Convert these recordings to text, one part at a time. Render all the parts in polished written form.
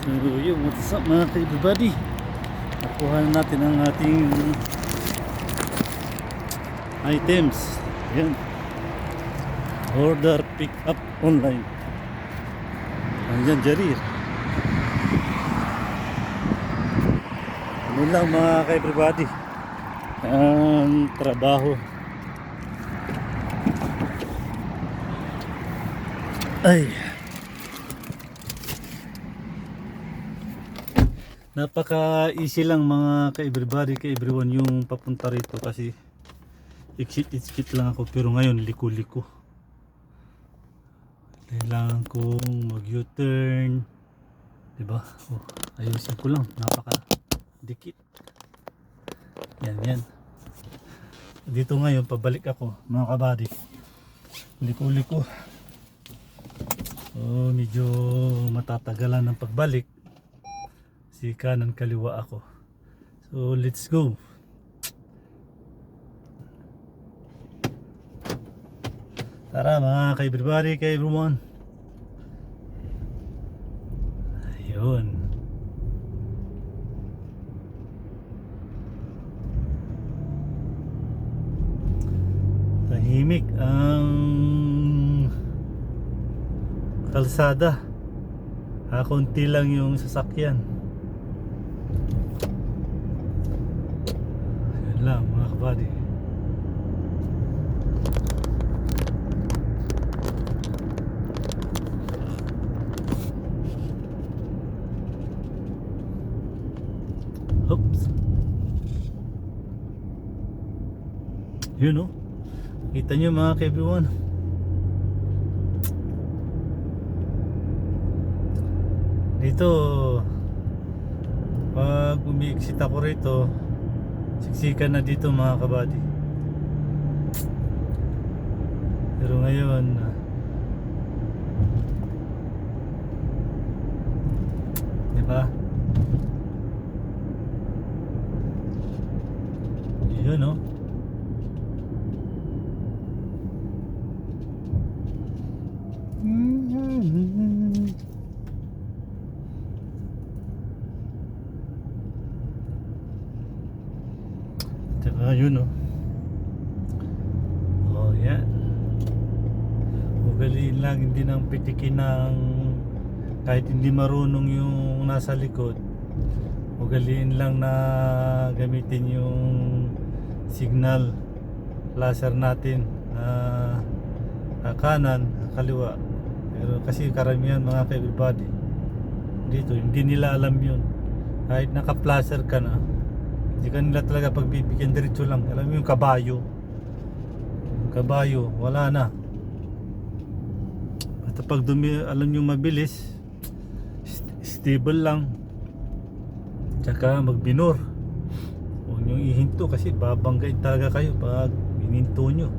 So yun, what's up mga ka-everybody? Nakuha na natin ang ating items. Yan. Order pick up online. Andyan Jarir. Ano lang mga ka-everybody, ang trabaho ay napaka easy lang mga ka-everybody, ka-everyone yung papunta rito kasi exit lang ako, pero ngayon liko-liko. Kailangan kong mag U-turn, diba? Oh, ayusin ko lang, napaka dikit. Yan. Dito ngayon pabalik ako mga kabady, liko-liko. Oh, medyo matatagalan ng pagbalik. Si kanan kaliwa ako. So let's go. Tara mga ka-everybody, ka-everyone. Ayun. Tahimik ang kalsada. Konti lang yung sasakyan. Yan lang mga kabady. Oops. Yun o. Kita nyo mga ka-everyone. Dito pag umi-exit ako rito, siksikan na dito mga kabady. Pero ngayon diba, yun o. Tsaka yun o. Oh yan. Ugaliin lang hindi nang pitikin ng kahit hindi marunong yung nasa likod. Ugaliin lang na gamitin yung signal laser natin na kanan, kaliwa. Pero kasi karamihan mga ka-everybody dito hindi nila alam yun. Kahit naka-placer ka na, hindi ka nila talaga pagbibigyan, diretso lang. Alam mo yung kabayo wala na. At pag alam yung mabilis, stable lang, tsaka magbinor. Huwag nyo ihinto kasi babanggain talaga kayo pag ininto nyo.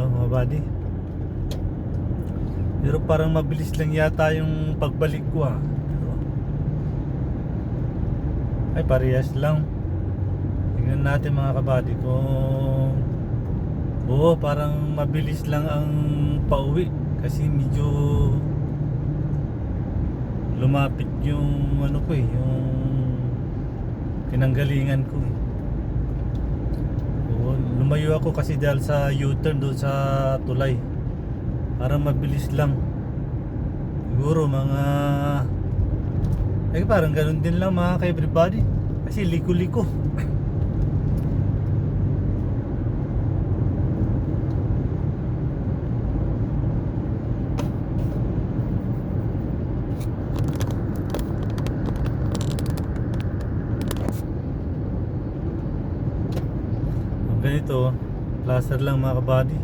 Mga buddy, pero parang mabilis lang yata yung pagbalik ko pero, ay parehas lang. Tingnan natin mga kabady kung oo, parang mabilis lang ang pauwi kasi medyo lumapit yung ano ko yung pinanggalingan ko lumayo ako kasi dahil sa U-turn doon sa tulay. Parang mabilis lang. Siguro mga parang ganun din lang mga ka-everybody. Kasi liko-liko. Ganito, laser lang mga kabady.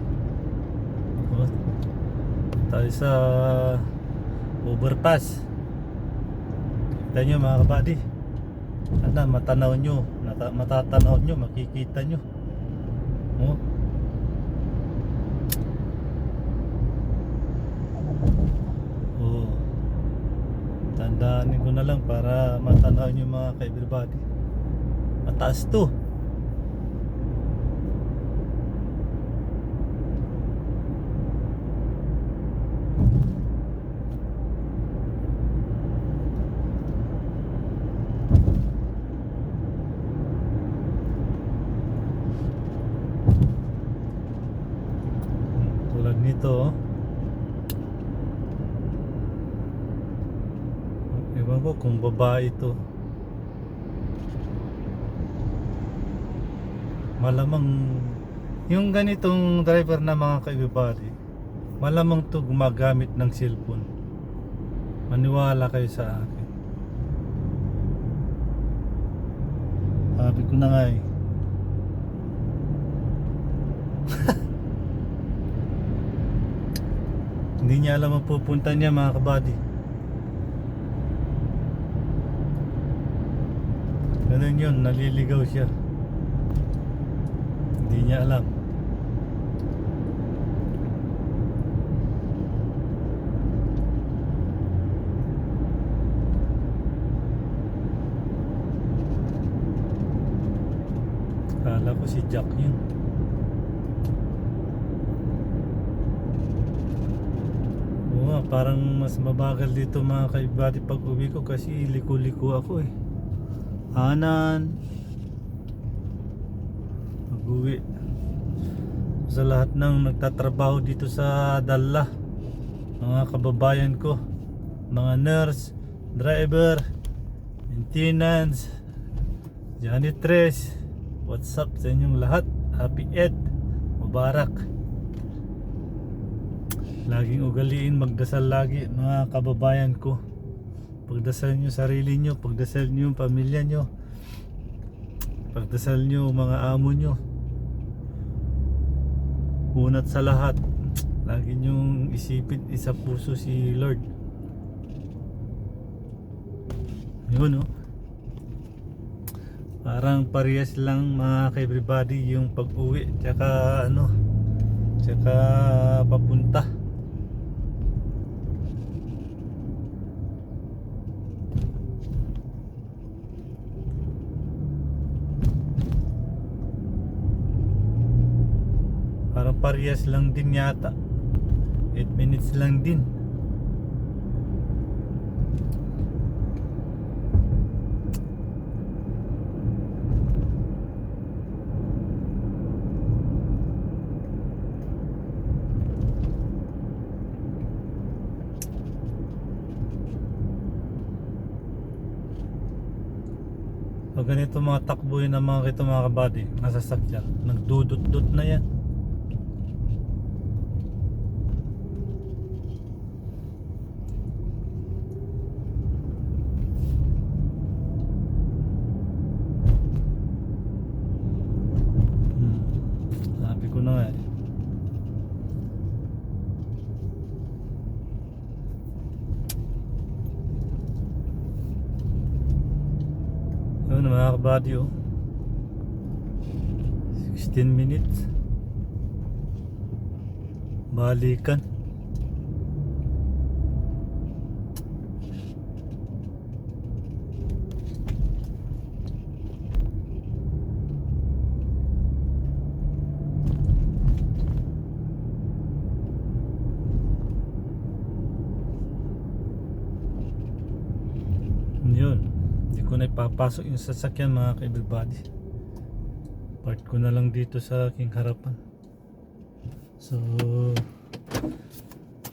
Tayo sa overpass. Kita nyo mga kabady, matanaw nyo, matatanaw nyo, makikita nyo. Tandaanin ko na lang para matanaw nyo mga ka-everybody. Mataas to. Ewan ko kung babae ito. Malamang yung ganitong driver na mga ka-everybody, malamang to gumagamit ng cellphone. Maniwala kayo sa akin. Sabi ko na nga eh. Hindi niya alam ang pupunta niya mga kabady. Ganun yun, naliligaw siya. Hindi niya alam. Kala ko si Jack yun. Oo nga, parang mas mabagal dito mga kaibati pag uwi ko kasi liko-liko ako eh. Hanan mag-uwi sa lahat ng nagtatrabaho dito sa Dalla, mga kababayan ko, mga nurse, driver, maintenance, janitress. What's up sa inyong lahat? Happy Eid Mubarak. Laging ugaliin magdasal lagi mga kababayan ko. Pagdasal nyo sarili nyo, pagdasal nyo yung pamilya nyo, pagdasal nyo mga amo nyo. Unat sa lahat, lagi nyong isipin isa puso si Lord. Yun no, parang parehas lang mga ka-everybody yung pag-uwi tsaka tsaka papunta. Parang parehas lang din yata. 8 minutes lang din. So ganito mga takbo yun ng mga kito mga kabady, nasasakyan, nagdudot-dot na yan. Sabi ko na nga eh. Yun mga kabady oh, 16 minutes balikan. Yun, hindi ko na ipapasok yung sasakyan mga ka-everybody. Park ko na lang dito sa aking harapan. So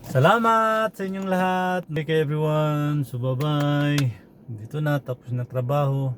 salamat sa inyong lahat. Okay everyone, so bye bye. Dito na, tapos na trabaho.